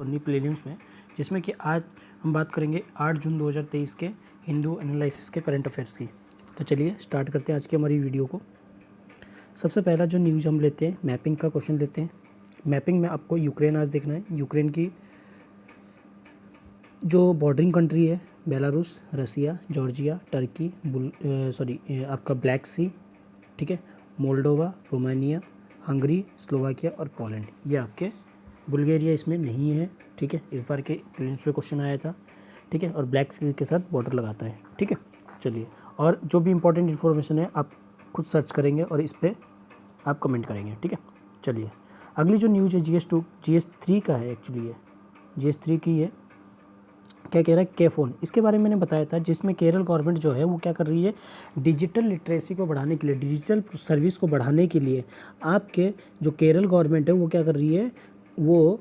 Only prelims में, जिसमें कि आज हम बात करेंगे 8 जून 2023 के हिंदू एनालिसिस के करंट अफेयर्स की। तो चलिए स्टार्ट करते हैं आज की हमारी वीडियो को। सबसे पहला जो न्यूज़ हम लेते हैं, मैपिंग का क्वेश्चन लेते हैं। मैपिंग में आपको यूक्रेन आज देखना है। यूक्रेन की जो बॉर्डरिंग कंट्री है, बेलारूस, रसिया, जॉर्जिया, टर्की, आपका ब्लैक सी, ठीक है, मोल्डोवा, रोमानिया, हंगरी, स्लोवाकिया और पोलैंड, ये आपके, बुल्गारिया इसमें नहीं है, ठीक है, इस बार के प्रीलिम्स पे क्वेश्चन आया था, ठीक है, और ब्लैक सी के साथ बॉर्डर लगाता है, ठीक है। चलिए, और जो भी इंपॉर्टेंट इन्फॉर्मेशन है आप खुद सर्च करेंगे और इस पर आप कमेंट करेंगे, ठीक है। चलिए, अगली जो न्यूज़ है GS3 का है, एक्चुअली ये GS3 की है। क्या कह रहा है, के फ़ोन, इसके बारे में मैंने बताया था, जिसमें केरल गवर्नमेंट जो है वो क्या कर रही है, डिजिटल लिटरेसी को बढ़ाने के लिए, डिजिटल सर्विस को बढ़ाने के लिए आपके जो केरल गवर्नमेंट है वो क्या कर रही है, वो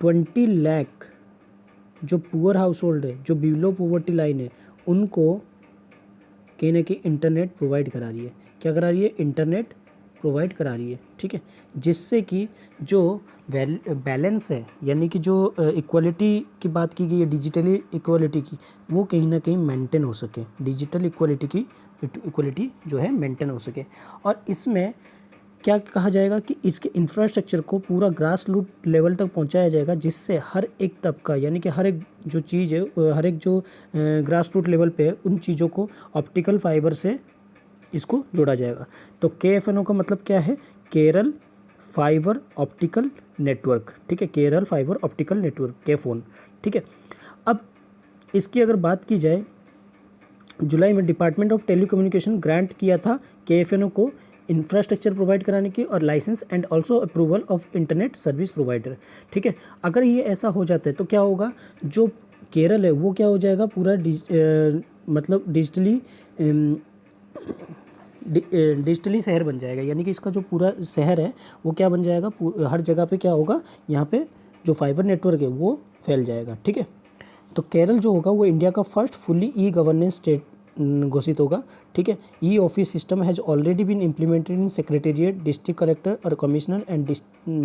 20 लाख जो पुअर हाउस होल्ड है, जो बिलो पॉवर्टी लाइन है, उनको कहीं ना कहीं इंटरनेट प्रोवाइड करा रही है। क्या करा रही है, इंटरनेट प्रोवाइड करा रही है, ठीक है, जिससे कि जो बैलेंस है, यानी कि जो इक्वलिटी की बात की गई है, डिजिटली इक्वलिटी की, वो कहीं ना कहीं मेंटेन हो सके, डिजिटल इक्वलिटी जो है मेंटेन हो सके। और इसमें क्या कहा जाएगा कि इसके इंफ्रास्ट्रक्चर को पूरा ग्रास रूट लेवल तक पहुंचाया जाएगा, जिससे हर एक तबका, यानी कि हर एक जो चीज़ है, हर एक जो ग्रास रूट लेवल पे है, उन चीज़ों को ऑप्टिकल फाइबर से इसको जोड़ा जाएगा। तो KFNO का मतलब क्या है, केरल फाइबर ऑप्टिकल नेटवर्क, ठीक है, Kerala fibre optical network, KFON, ठीक है। अब इसकी अगर बात की जाए, जुलाई में डिपार्टमेंट ऑफ टेलीकम्युनिकेशन ग्रांट किया था KFNO को इंफ्रास्ट्रक्चर प्रोवाइड कराने की और license and also approval of internet service provider, ठीक है। अगर ये ऐसा हो जाता है तो क्या होगा, जो केरल है वो क्या हो जाएगा, पूरा मतलब डिजिटली शहर बन जाएगा, यानी कि इसका जो पूरा शहर है वो क्या बन जाएगा, हर जगह पे क्या होगा, यहाँ पे जो फाइबर नेटवर्क है वो फैल जाएगा, ठीक है। तो केरल जो होगा वो इंडिया का फर्स्ट फुल्ली गवर्नेंस स्टेट घोषित होगा, ठीक है। Office system has already been implemented in secretariat, district collector और कमिश्नर एंड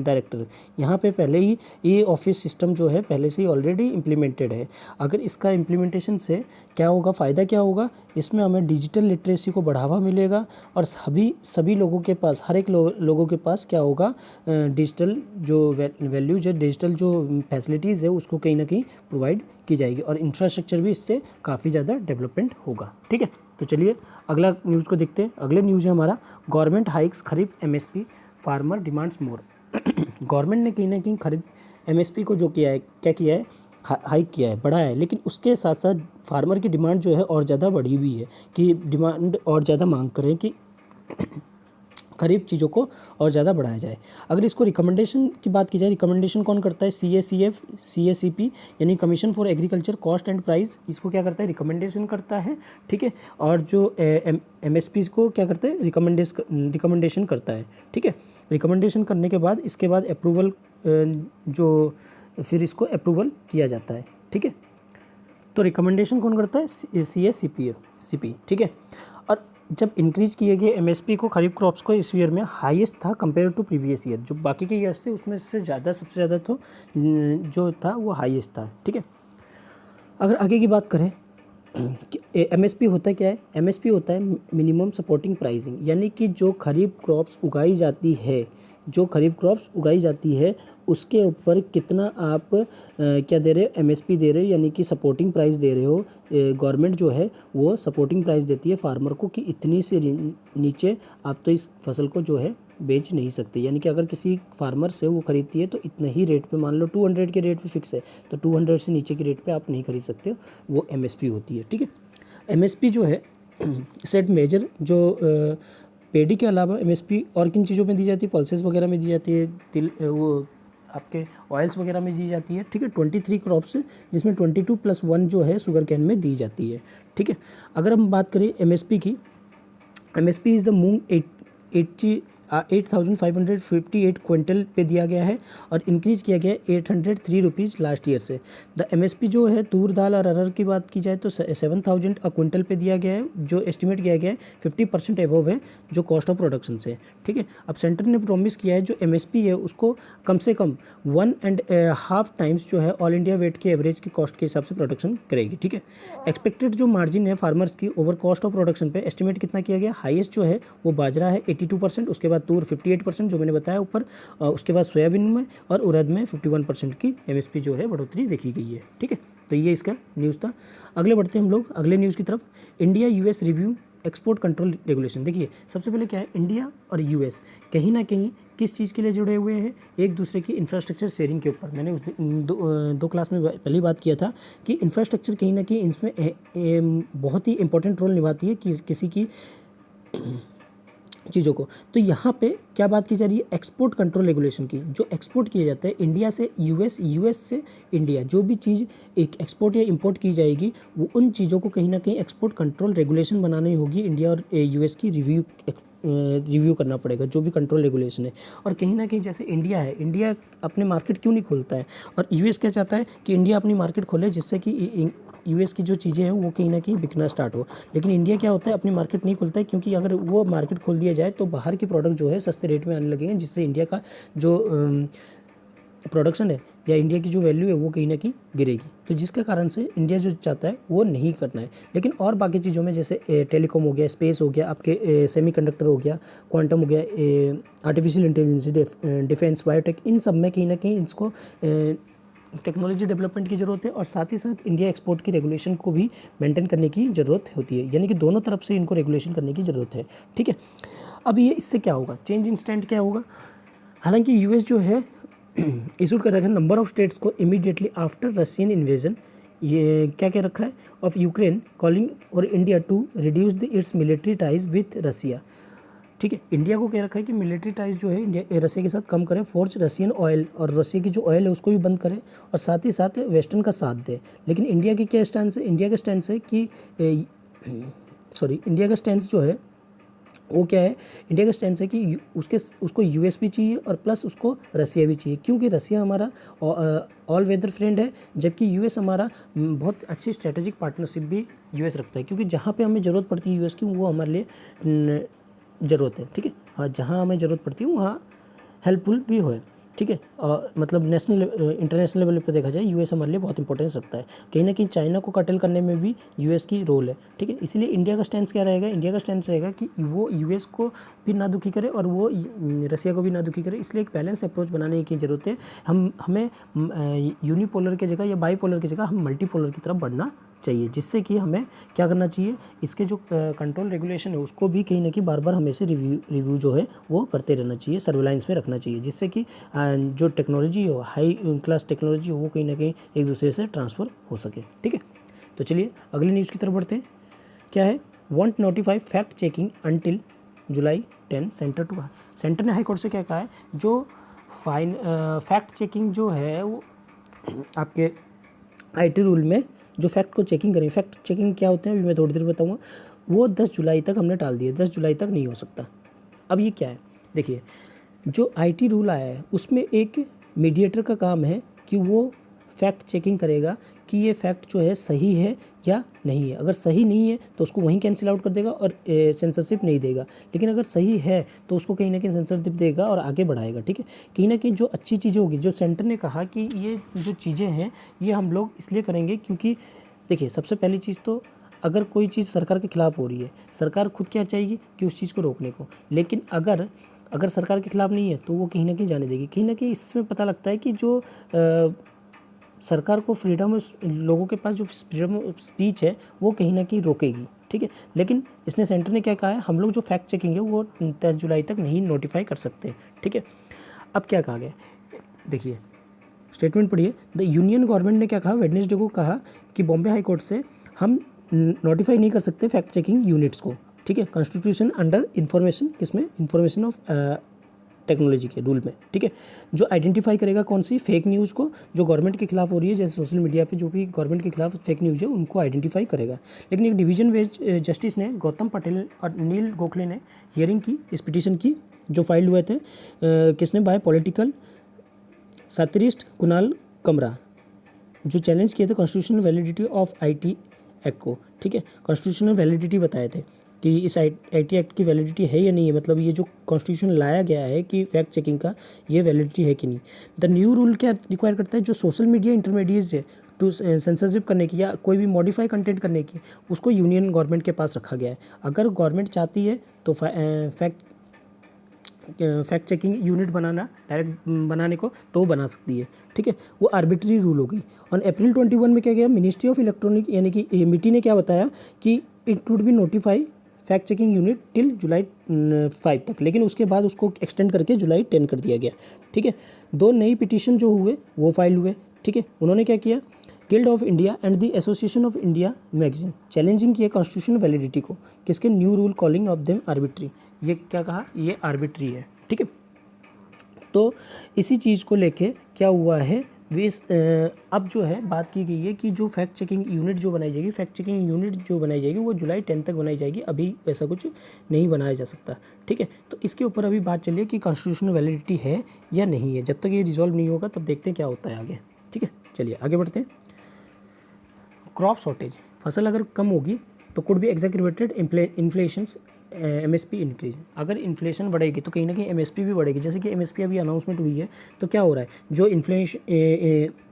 डायरेक्टर। यहाँ पे पहले ही ऑफिस सिस्टम जो है पहले से ही ऑलरेडी इम्प्लीमेंटेड है। अगर इसका इम्प्लीमेंटेशन से क्या होगा, फ़ायदा क्या होगा, इसमें हमें डिजिटल लिटरेसी को बढ़ावा मिलेगा और सभी लोगों के पास, हर एक लोगों के पास क्या होगा, डिजिटल जो वैल्यूज है, डिजिटल जो फैसिलिटीज़ है उसको कहीं ना कहीं प्रोवाइड की जाएगी और इंफ्रास्ट्रक्चर भी इससे काफ़ी ज़्यादा डेवलपमेंट होगा, ठीक है। तो चलिए अगला न्यूज़ को देखते हैं। अगले न्यूज़ है हमारा, गवर्नमेंट हाइक्स खरीफ MSP, फार्मर डिमांड्स मोर। गवर्नमेंट ने कहीं ना कहीं खरीफ MSP को जो किया है, क्या किया है, हाइक किया है, बढ़ाया है, लेकिन उसके साथ साथ फार्मर की डिमांड जो है और ज़्यादा बढ़ी हुई है, कि डिमांड और ज़्यादा मांग करें कि खरीफ चीज़ों को और ज़्यादा बढ़ाया जाए। अगर इसको रिकमेंडेशन की बात की जाए, रिकमेंडेशन कौन करता है, CACF CACP यानी commission for agriculture cost and price, इसको क्या करता है, रिकमेंडेशन करता है, ठीक है। और जो MSP को क्या करता है, रिकमेंडेशन करता है, ठीक है। रिकमेंडेशन करने के बाद इसके बाद अप्रूवल, जो फिर इसको अप्रूवल किया जाता है, ठीक है। तो रिकमेंडेशन कौन करता है, CACP, ठीक है। और जब इंक्रीज किए गए MSP को खरीफ क्रॉप्स को इस ईयर में हाईएस्ट था कंपेयर टू प्रीवियस ईयर, जो बाकी के ईयर्स थे उसमें से ज़्यादा, सबसे ज़्यादा तो जो था वो हाईएस्ट था, ठीक है। अगर आगे की बात करें, MSP होता क्या है, MSP होता है मिनिमम सपोर्टिंग प्राइसिंग, यानी कि जो खरीफ क्रॉप्स उगाई जाती है उसके ऊपर कितना आप क्या दे रहे हो, MSP दे रहे हो, यानी कि सपोर्टिंग प्राइस दे रहे हो। गवर्नमेंट जो है वो सपोर्टिंग प्राइस देती है फार्मर को कि इतनी से नीचे आप तो इस फसल को जो है बेच नहीं सकते, यानी कि अगर किसी फार्मर से वो खरीदती है तो इतने ही रेट पे, मान लो 200 के रेट पे फिक्स है, तो 200 से नीचे के रेट पे आप नहीं खरीद सकते, वो MSP होती है, ठीक है। MSP जो है सेट मेजर, जो पेडी के अलावा MSP और किन चीज़ों में दी जाती है, पल्सेस वगैरह में दी जाती है, तिल, वो आपके ऑयल्स वगैरह में दी जाती है, ठीक है। 23 क्रॉप्स जिसमें 22+1 जो है शुगर कैन में दी जाती है, ठीक है। अगर हम बात करें MSP की, MSP is the moong 80 8,558 quintal पे दिया गया है और इंक्रीज़ किया गया है 803 रुपीज़ लास्ट ईयर से। द एमएसपी जो है तूर दाल और अरहर की बात की जाए तो 7,000 क्विंटल पे दिया गया है, जो एस्टिमेट किया गया है 50% एबव है जो कॉस्ट ऑफ प्रोडक्शन से। ठीक है, अब सेंटर ने प्रॉमिस किया है जो एमएसपी है उसको कम से कम 1.5 टाइम्स जो है ऑल इंडिया वेट के एवरेज की कॉस्ट के हिसाब से प्रोडक्शन करेगी। ठीक है, एक्सपेक्टेड जो मार्जिन है फार्मर्स की ओवर कॉस्ट ऑफ प्रोडक्शन पे एस्टिमेट कितना किया गया, हाईएस्ट जो है वो बाजरा है 82%, उसके बाद तूर 58% जो मैंने बताया ऊपर, उसके बाद सोयाबीन में और उड़द में 51% की एमएसपी जो है बढ़ोतरी देखी गई है। ठीक है, तो ये इसका न्यूज़ था। अगले बढ़ते हैं हम लोग अगले न्यूज़ की तरफ। India US review export control regulation. देखिए सबसे पहले क्या है, इंडिया और यूएस कहीं ना कहीं किस चीज़ के लिए जुड़े हुए हैं, एक दूसरे की इंफ्रास्ट्रक्चर शेयरिंग के ऊपर। मैंने उस दो क्लास में पहली बात किया था कि इंफ्रास्ट्रक्चर कहीं ना कहीं इसमें बहुत ही इंपॉर्टेंट रोल निभाती है कि किसी की चीज़ों को। तो यहाँ पे क्या बात की जा रही है, एक्सपोर्ट कंट्रोल रेगुलेशन की। जो एक्सपोर्ट किए जाते हैं इंडिया से यूएस, यूएस से इंडिया, जो भी चीज़ एक एक्सपोर्ट या इंपोर्ट की जाएगी वो उन चीज़ों को कहीं ना कहीं एक्सपोर्ट कंट्रोल रेगुलेशन बनानी होगी। इंडिया और यूएस की रिव्यू करना पड़ेगा जो भी कंट्रोल रेगुलेशन है। और कहीं ना कहीं जैसे इंडिया है, इंडिया अपने मार्केट क्यों नहीं खोलता है, और यूएस क्या चाहता है कि इंडिया अपनी मार्केट खोले जिससे कि यूएस की जो चीज़ें हैं वो कहीं ना कहीं बिकना स्टार्ट हो। लेकिन इंडिया क्या होता है, अपनी मार्केट नहीं खोलता है, क्योंकि अगर वो मार्केट खोल दिया जाए तो बाहर की प्रोडक्ट जो है सस्ते रेट में आने लगेंगे, जिससे इंडिया का जो प्रोडक्शन है या इंडिया की जो वैल्यू है वो कहीं ना कहीं गिरेगी। तो जिसके कारण से इंडिया जो चाहता है वो नहीं करना है। लेकिन और बाकी चीज़ों में जैसे टेलीकॉम हो गया, स्पेस हो गया, आपके सेमीकंडक्टर हो गया, क्वांटम हो गया, आर्टिफिशियल इंटेलिजेंस, डिफेंस, बायोटेक, इन सब में कहीं ना कहीं इसको टेक्नोलॉजी डेवलपमेंट की ज़रूरत है। और साथ ही साथ इंडिया एक्सपोर्ट की रेगुलेशन को भी मेंटेन करने की ज़रूरत होती है, यानी कि दोनों तरफ से इनको रेगुलेशन करने की ज़रूरत है। ठीक है, अब ये इससे क्या होगा, चेंज इंस्टेंट क्या होगा। हालांकि यूएस जो है इशूड कर रखा है नंबर ऑफ स्टेट्स को इमीडिएटली आफ्टर रशियन इन्वेजन, ये क्या क्या रखा है, of Ukraine, calling for India to reduce the its military ties with Russia. ठीक है, इंडिया को कह रखा है कि मिलिट्री टाइज जो है इंडिया रसिया के साथ कम करें, फोर्स रशियन ऑयल, और रसिया की जो ऑयल है उसको भी बंद करें, और साथ ही साथ वेस्टर्न का साथ दें। लेकिन इंडिया की क्या स्टैंड है, इंडिया का स्टैंड है कि इंडिया का स्टैंड जो है वो क्या है, इंडिया का स्टैंड है कि उसको यूएस भी चाहिए और प्लस उसको रसिया भी चाहिए, क्योंकि रसिया हमारा ऑल वेदर फ्रेंड है, जबकि यूएस हमारा बहुत अच्छी स्ट्रेटेजिक पार्टनरशिप भी यूएस रखता है, क्योंकि जहाँ पे हमें ज़रूरत पड़ती है यूएस की वो हमारे लिए ज़रूरत है। ठीक है, हाँ, जहाँ हमें ज़रूरत पड़ती है वहाँ हेल्पफुल भी हो। ठीक है, मतलब नेशनल इंटरनेशनल लेवल पे देखा जाए यूएस हमारे लिए बहुत इंपॉर्टेंस रखता है। कहीं ना कहीं चाइना को कटल करने में भी यूएस की रोल है। ठीक है, इसलिए इंडिया का स्टैंड क्या रहेगा, इंडिया का स्टैंड रहेगा कि वो यूएस को भी ना दुखी करे और वो रसिया को भी ना दुखी करे, इसलिए एक बैलेंस अप्रोच बनाने की ज़रूरत है। हमें यूनिपोलर की जगह या बाईपोलर की जगह हम मल्टीपोलर की तरफ बढ़ना चाहिए, जिससे कि हमें क्या करना चाहिए, इसके जो कंट्रोल रेगुलेशन है उसको भी कहीं ना कहीं बार बार हमें से रिव्यू जो है वो करते रहना चाहिए, सर्विलांस में रखना चाहिए, जिससे कि जो टेक्नोलॉजी हो, हाई क्लास टेक्नोलॉजी हो, वो कहीं ना कहीं एक दूसरे से ट्रांसफ़र हो सके। ठीक है, तो चलिए अगले न्यूज़ की तरफ बढ़ते हैं। क्या है, won't notify fact checking until July 10 centre ने हाई कोर्ट से क्या कहा है, जो फैक्ट चेकिंग जो है वो आपके आईटी रूल में जो फैक्ट को चेकिंग करें, फैक्ट चेकिंग क्या होते हैं अभी मैं थोड़ी देर बताऊंगा, वो 10 जुलाई तक हमने टाल दिया, 10 जुलाई तक नहीं हो सकता। अब ये क्या है, देखिए जो आईटी रूल आया है उसमें एक मीडिएटर का काम है कि वो फैक्ट चेकिंग करेगा कि ये फैक्ट जो है सही है या नहीं है। अगर सही नहीं है तो उसको वहीं कैंसिल आउट कर देगा और सेंसरशिप नहीं देगा, लेकिन अगर सही है तो उसको कहीं ना कहीं सेंसरशिप देगा और आगे बढ़ाएगा। ठीक है, कहीं ना कहीं जो अच्छी चीज़ें होगी, जो सेंटर ने कहा कि ये जो चीज़ें हैं ये हम लोग इसलिए करेंगे क्योंकि देखिए सबसे पहली चीज़ तो अगर कोई चीज़ सरकार के खिलाफ हो रही है, सरकार खुद क्या चाहेगी कि उस चीज़ को रोकने को, लेकिन अगर सरकार के खिलाफ नहीं है तो वो कहीं ना कहीं जाने देगी। कहीं ना कहीं इसमें पता लगता है कि जो सरकार को फ्रीडम, लोगों के पास जो फ्रीडम ऑफ स्पीच है वो कहीं ना कहीं रोकेगी। ठीक है, लेकिन इसने सेंटर ने क्या कहा है, हम लोग जो फैक्ट चेकिंग है वो 10 जुलाई तक नहीं नोटिफाई कर सकते। ठीक है, अब क्या कहा गया, देखिए स्टेटमेंट पढ़िए। द यूनियन गवर्नमेंट ने क्या कहा, वेडनेसडे को कहा कि बॉम्बे हाई कोर्ट से हम नोटिफाई नहीं कर सकते फैक्ट चेकिंग यूनिट्स को। ठीक है, कॉन्स्टिट्यूशन अंडर इंफॉर्मेशन, किसमें, इंफॉर्मेशन ऑफ टेक्नोलॉजी के रूल में। ठीक है, जो आइडेंटिफाई करेगा कौन सी फेक न्यूज़ को जो गवर्नमेंट के खिलाफ हो रही है, जैसे सोशल मीडिया पे जो भी गवर्नमेंट के खिलाफ फेक न्यूज़ है उनको आइडेंटिफाई करेगा। लेकिन एक डिवीजन बेंच जस्टिस ने गौतम पटेल और नील गोखले ने हियरिंग की, इस पिटीशन की जो फाइल हुए थे किसने, बाय पॉलिटिकल सातिरिस्ट कुणाल कमरा, जो चैलेंज किए थे constitutional validity of IT act को। ठीक है, कॉन्स्टिट्यूशनल वैलिडिटी बताए थे कि इस आईटी एक्ट की वैलिडिटी है या नहीं है, मतलब ये जो कॉन्स्टिट्यूशन लाया गया है कि फैक्ट चेकिंग का ये वैलिडिटी है कि नहीं। द न्यू रूल क्या रिक्वायर करता है, जो सोशल मीडिया इंटरमीडिएट्स है टू सेंसरशिप करने की या कोई भी मॉडिफाई कंटेंट करने की, उसको यूनियन गवर्नमेंट के पास रखा गया है। अगर गवर्नमेंट चाहती है तो फैक्ट चेकिंग यूनिट बनाना, डायरेक्ट बनाने को, तो वो बना सकती है। ठीक है, वो आर्बिट्री रूल हो गई। और अप्रैल 21 में क्या गया, मिनिस्ट्री ऑफ इलेक्ट्रॉनिक यानी कि मिटी ने क्या बताया कि it would be notify fact checking unit till July 5 तक, लेकिन उसके बाद उसको एक्सटेंड करके जुलाई 10 कर दिया गया। ठीक है, 2 नई पिटीशन जो हुए वो फाइल हुए। ठीक है, उन्होंने क्या किया, guild of India and the association of India magazine challenging किया कॉन्स्टिट्यूशनल वैलिडिटी को, किसके, new rule calling of them arbitrary. ये क्या कहा, ये आर्बिट्री है। ठीक है, तो इसी चीज़ को लेके क्या हुआ है, अब जो है बात की गई है कि जो फैक्ट चेकिंग यूनिट जो बनाई जाएगी, फैक्ट चेकिंग यूनिट जो बनाई जाएगी वो जुलाई 10 तक बनाई जाएगी, अभी ऐसा कुछ नहीं बनाया जा सकता। ठीक है, तो इसके ऊपर अभी बात चलिए कि कॉन्स्टिट्यूशनल वैलिडिटी है या नहीं है। जब तक ये रिजॉल्व नहीं होगा तब देखते हैं क्या होता है आगे। ठीक है, चलिए आगे बढ़ते हैं। क्रॉप शॉर्टेज, फसल अगर कम होगी तो could be exaggerated inflations MSP increase. अगर इन्फ्लेशन बढ़ेगी तो कहीं ना कहीं एमएसपी भी बढ़ेगी। जैसे कि एमएसपी अभी अनाउंसमेंट हुई है, तो क्या हो रहा है, जो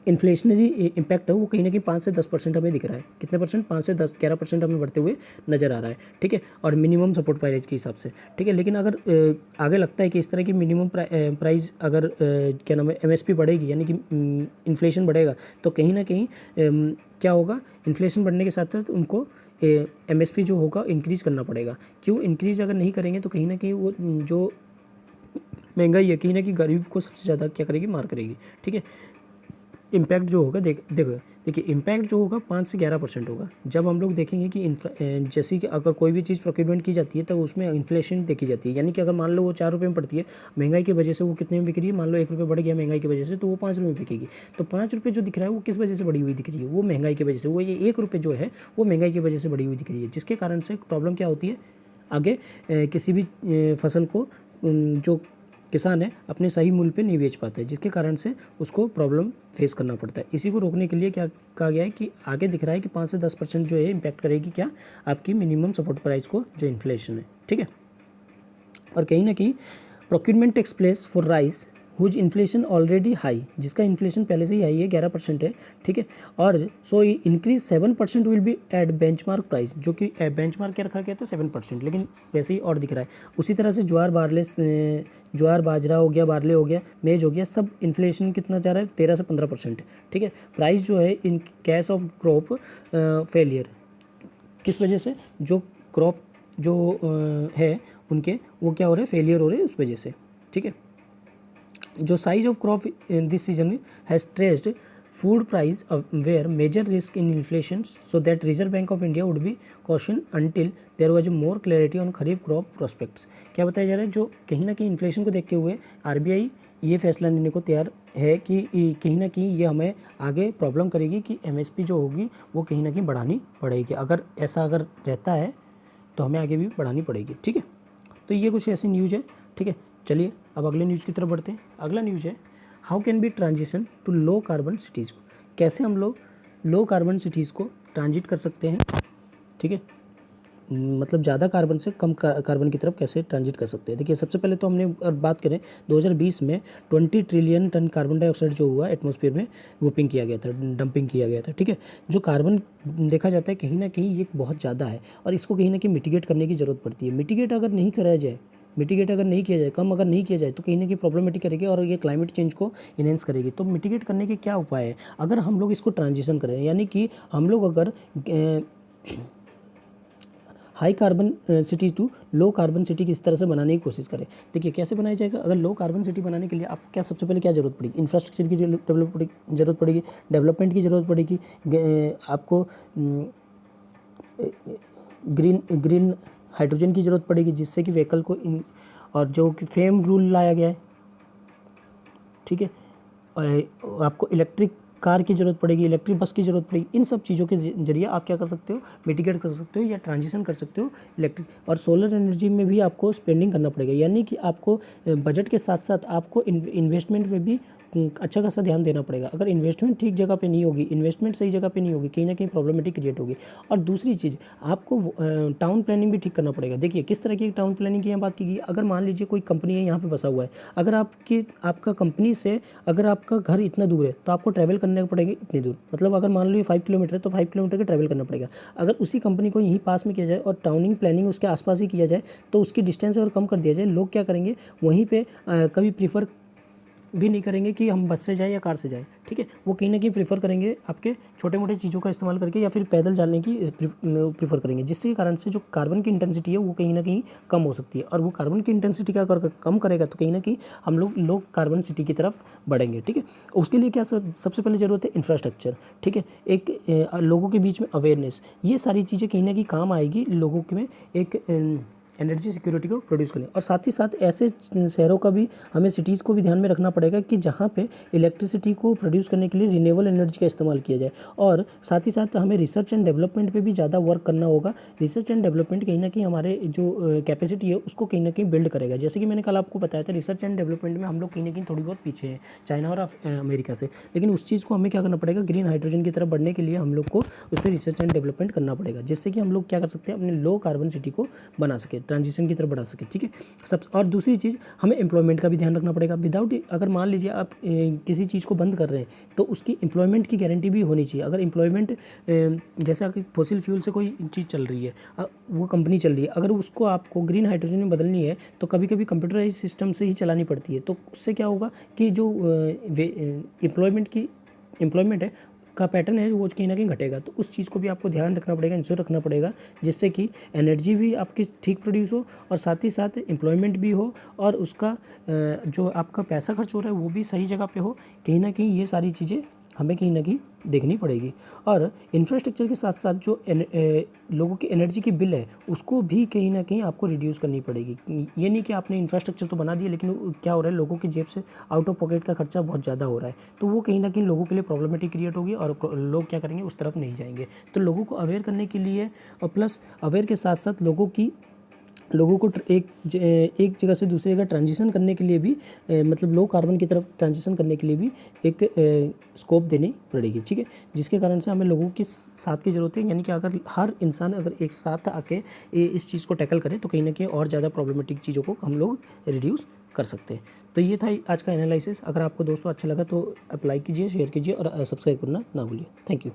इन्फ्लेशनरी इम्पैक्ट है वो कहीं ना कहीं 5 से 10% हमें दिख रहा है। कितने परसेंट, 5 से 10-11% हमें बढ़ते हुए नज़र आ रहा है। ठीक है, और मिनिमम सपोर्ट प्राइस के हिसाब से। ठीक है, लेकिन अगर आगे लगता है कि इस तरह की मिनिमम प्राइस अगर क्या नाम है एमएसपी बढ़ेगी, यानी कि इन्फ्लेशन बढ़ेगा, तो कहीं ना कहीं क्या होगा, इन्फ्लेशन बढ़ने के साथ साथ उनको एमएसपी जो होगा इंक्रीज़ करना पड़ेगा। क्यों, इंक्रीज़ अगर नहीं करेंगे तो कहीं ना कहीं वो जो महंगाई है कहीं ना कहीं गरीब को सबसे ज़्यादा क्या करेगी, मार करेगी। ठीक है, इम्पैक्ट जो होगा देखिए इम्पैक्ट जो होगा 5 से 11% होगा। जब हम लोग देखेंगे कि जैसे कि अगर कोई भी चीज़ प्रोक्योरमेंट की जाती है तो उसमें इन्फ्लेशन देखी जाती है, यानी कि अगर मान लो वो 4 रुपये में पड़ती है, महंगाई की वजह से वो कितने में बिक रही है, मान लो 1 रुपये बढ़ गया महंगाई की वजह से, तो वो 5 रुपये में बिकेगी। तो 5 रुपये जो दिख रहा है वो किस वजह से बढ़ी हुई दिख रही है, वो महंगाई की वजह से। वो ये 1 रुपये जो है वो महंगाई की वजह से बढ़ी हुई दिख रही है, जिसके कारण से प्रॉब्लम क्या होती है आगे, किसी भी फसल को जो किसान है अपने सही मूल्य पे नहीं बेच पाता है, जिसके कारण से उसको प्रॉब्लम फेस करना पड़ता है। इसी को रोकने के लिए क्या कहा गया है कि आगे दिख रहा है कि 5 से 10% जो है इम्पैक्ट करेगी क्या, आपकी मिनिमम सपोर्ट प्राइस को, जो इन्फ्लेशन है। ठीक है, और कहीं ना कहीं procurement takes place for rice whose inflation already high, जिसका इन्फ्लेशन पहले से ही हाई है, 11% है। ठीक है, और so increase 7% will be at benchmark price, जो कि बेंचमार्क क्या रखा गया था 7%, लेकिन वैसे ही और दिख रहा है। उसी तरह से ज्वार बाजरा हो गया, बार्ले हो गया, मेज हो गया, सब इन्फ्लेशन कितना जा रहा है, 13 से 15%। ठीक है, प्राइस जो है in case of crop failure, किस वजह से, जो क्रॉप जो है उनके वो क्या हो रहे हैं, फेलियर हो रहे हैं उस वजह से। ठीक है, जो size of crop in this season has traced food price where major risk in inflation, so that reserve bank of India would be caution until there was more clarity on kharif crop prospects. क्या बताया जा रहा है, जो कहीं ना कहीं inflation को देखते हुए आरबीआई ये फैसला लेने को तैयार है कि कहीं ना कहीं ये हमें आगे प्रॉब्लम करेगी कि एमएसपी जो होगी वो कहीं ना कहीं बढ़ानी पड़ेगी। अगर ऐसा अगर रहता है तो हमें आगे भी बढ़ानी पड़ेगी। ठीक है, तो ये कुछ ऐसी न्यूज़ है। ठीक है, चलिए अब अगले न्यूज़ की तरफ बढ़ते हैं। अगला न्यूज़ है, how can be transition to low carbon cities को, कैसे हम लोग लो कार्बन सिटीज़ को ट्रांजिट कर सकते हैं। ठीक है, मतलब ज़्यादा कार्बन से कम कार्बन की तरफ कैसे ट्रांजिट कर सकते हैं। देखिए सबसे पहले तो हमने बात करें 2020 में 20 ट्रिलियन टन कार्बन डाइऑक्साइड जो हुआ एटमॉस्फेयर में वुपिंग किया गया था, डंपिंग किया गया था। ठीक है, जो कार्बन देखा जाता है कहीं ना कहीं ये बहुत ज़्यादा है और इसको कहीं ना कहीं मिटिगेट करने की ज़रूरत पड़ती है। मिटिगेट अगर नहीं किया जाए, कम अगर नहीं किया जाए तो कहीं ना कहीं प्रॉब्लमेटिक करेगी और ये क्लाइमेट चेंज को इनहेंस करेगी। तो मिटिगेट करने के क्या उपाय है, अगर हम लोग इसको ट्रांजिशन करें, यानी कि हम लोग अगर high carbon city to low carbon city किस तरह से बनाने की कोशिश करें। देखिए कैसे बनाया जाएगा, अगर लो कार्बन सिटी बनाने के लिए आपको क्या सबसे पहले क्या ज़रूरत पड़ेगी, इंफ्रास्ट्रक्चर की ज़रूरत पड़ेगी, डेवलपमेंट की ज़रूरत पड़ेगी, आपको ग्रीन हाइड्रोजन की ज़रूरत पड़ेगी, जिससे कि व्हीकल को और जो कि फेम रूल लाया गया है। ठीक है, आपको इलेक्ट्रिक कार की ज़रूरत पड़ेगी, इलेक्ट्रिक बस की ज़रूरत पड़ेगी। इन सब चीज़ों के जरिए आप क्या कर सकते हो, मिटिगेट कर सकते हो या ट्रांजिशन कर सकते हो इलेक्ट्रिक। और सोलर एनर्जी में भी आपको स्पेंडिंग करना पड़ेगा, यानी कि आपको बजट के साथ साथ आपको इन्वेस्टमेंट में भी अच्छा खासा ध्यान देना पड़ेगा। अगर इन्वेस्टमेंट ठीक जगह पे नहीं होगी, इन्वेस्टमेंट सही जगह पे नहीं होगी, कहीं ना कहीं प्रॉब्लमेटिक क्रिएट होगी। और दूसरी चीज़, आपको टाउन प्लानिंग भी ठीक करना पड़ेगा। देखिए किस तरह की टाउन प्लानिंग की यहाँ बात की गई। अगर मान लीजिए कोई कंपनी है यहाँ पे बसा हुआ है, अगर आपका कंपनी से अगर आपका घर इतना दूर है तो आपको ट्रैवल करने पड़ेगा इतनी दूर, मतलब अगर मान लो 5 किलोमीटर है तो 5 किलोमीटर का ट्रैवल करना पड़ेगा। अगर उसी कंपनी को यहीं पास में किया जाए और टाउनिंग प्लानिंग उसके आसपास ही किया जाए तो उसकी डिस्टेंस अगर कम कर दिया जाए, लोग क्या करेंगे, वहीं पे कभी प्रीफर भी नहीं करेंगे कि हम बस से जाएं या कार से जाएं। ठीक है, वो कहीं ना कहीं प्रीफर करेंगे आपके छोटे मोटे चीज़ों का इस्तेमाल करके या फिर पैदल जाने की प्रीफर करेंगे, जिसके कारण से जो कार्बन की इंटेंसिटी है वो कहीं ना कहीं कम हो सकती है। और वो कार्बन की इंटेंसिटी क्या कम करेगा तो कहीं ना कहीं हम लोग कार्बन सिटी की तरफ बढ़ेंगे। ठीक है, उसके लिए क्या सबसे पहले ज़रूरत है इंफ्रास्ट्रक्चर। ठीक है, एक लोगों के बीच में अवेयरनेस, ये सारी चीज़ें कहीं ना कहीं काम आएगी लोगों के में एक एनर्जी सिक्योरिटी को प्रोड्यूस करने। और साथ ही साथ ऐसे शहरों का भी, हमें सिटीज़ को भी ध्यान में रखना पड़ेगा कि जहाँ पे इलेक्ट्रिसिटी को प्रोड्यूस करने के लिए रिन्यूएबल एनर्जी का इस्तेमाल किया जाए। और साथ ही साथ हमें रिसर्च एंड डेवलपमेंट पे भी ज़्यादा वर्क करना होगा। रिसर्च एंड डेवलपमेंट कहीं ना कहीं हमारे जो कैपेसिटी है उसको कहीं ना कहीं बिल्ड करेगा। जैसे कि मैंने कल आपको बताया था, रिसर्च एंड डेवलपमेंट में हम लोग कहीं ना कहीं थोड़ी बहुत पीछे हैं चाइना और अमेरिका से, लेकिन उस चीज़ को हमें क्या करना पड़ेगा, ग्रीन हाइड्रोजन की तरफ बढ़ने के लिए हम लोग को उस पर रिसर्च एंड डेवलपमेंट करना पड़ेगा, जिससे कि हम लोग क्या कर सकते हैं, अपने लो कार्बन सिटी को बना सके, ट्रांजिशन की तरफ बढ़ा सके। ठीक है, सब। और दूसरी चीज़, हमें एम्प्लॉयमेंट का भी ध्यान रखना पड़ेगा। विदाउट, अगर मान लीजिए आप किसी चीज़ को बंद कर रहे हैं तो उसकी एम्प्लॉयमेंट की गारंटी भी होनी चाहिए। अगर एम्प्लॉयमेंट जैसा कि फॉसिल फ्यूल से कोई चीज़ चल रही है, वो कंपनी चल रही है, अगर उसको आपको ग्रीन हाइड्रोजन में बदलनी है तो कभी कभी कंप्यूटराइज सिस्टम से ही चलानी पड़ती है। तो उससे क्या होगा कि जो एम्प्लॉयमेंट है का पैटर्न है वो कहीं ना कहीं घटेगा। तो उस चीज़ को भी आपको ध्यान रखना पड़ेगा, इंश्योर रखना पड़ेगा, जिससे कि एनर्जी भी आपकी ठीक प्रोड्यूस हो और साथ ही साथ एम्प्लॉयमेंट भी हो और उसका जो आपका पैसा खर्च हो रहा है वो भी सही जगह पे हो। कहीं ना कहीं ये सारी चीज़ें हमें कहीं ना कहीं देखनी पड़ेगी। और इंफ्रास्ट्रक्चर के साथ साथ जो लोगों की एनर्जी की बिल है उसको भी कहीं ना कहीं आपको रिड्यूस करनी पड़ेगी। ये नहीं कि आपने इंफ्रास्ट्रक्चर तो बना दिया लेकिन क्या हो रहा है, लोगों की जेब से आउट ऑफ पॉकेट का खर्चा बहुत ज़्यादा हो रहा है, तो वो कहीं ना कहीं लोगों के लिए प्रॉब्लमेटिक क्रिएट होगी और लोग क्या करेंगे, उस तरफ नहीं जाएंगे। तो लोगों को अवेयर करने के लिए और प्लस अवेयर के साथ साथ लोगों को एक जगह से दूसरी जगह ट्रांजिशन करने के लिए भी मतलब लो कार्बन की तरफ ट्रांजिशन करने के लिए भी एक स्कोप देनी पड़ेगी। ठीक है, जिसके कारण से हमें लोगों की साथ की ज़रूरत है, यानी कि अगर हर इंसान अगर एक साथ आके इस चीज़ को टैकल करे तो कहीं ना कहीं और ज़्यादा प्रॉब्लमेटिक चीज़ों को हम लोग रिड्यूस कर सकते हैं। तो ये था आज का एनालिसिस। अगर आपको दोस्तों अच्छा लगा तो आप लाइक कीजिए, शेयर कीजिए और सब्सक्राइब करना ना भूलिए। Thank you.